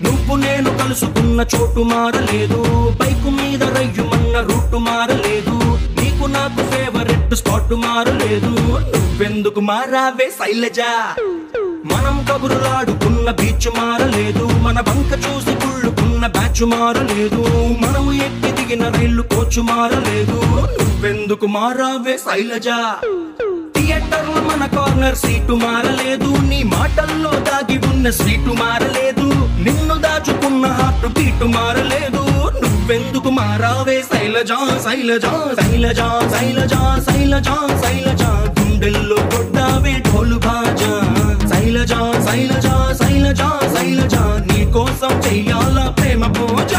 నువ్వు నేను కలుసుకున్న చోటు మారలేదు, బైకు మీద రయ్యుమన్న రూటు మారలేదు, నీకు నాకు ఫేవరెట్ స్పాట్ మారలేదు. నువ్వెందుకు మారావే శైలజ? మనం కబురులాడుకున్న బీచ్ మారలేదు, మన బంక చూసి కుళ్ళుకున్న బ్యాచ్ మారలేదు, మనం ఎక్కి దిగిన రైలు కోచ్ మారలేదు. నువ్వెందుకు మారావే శైలజ? థియేటర్ లో మన కార్నర్ సీటు మారలేదు, నీ మాటల్లో దాగి ఉన్న స్వీటు మారలేదు, నిన్ను దాచుకున్న హార్ట్ బీటు మారలేదు. నువ్వెందుకు మారావే శైలజ? శైలజ శైలజ శైలజ శైలజ శైలజ గుండెల్లో కొట్టావే ఢోలు బాజా. శైలజ శైలజ శైలజ శైలజ నీ కోసం చెయ్యాల ప్రేమ పూజ.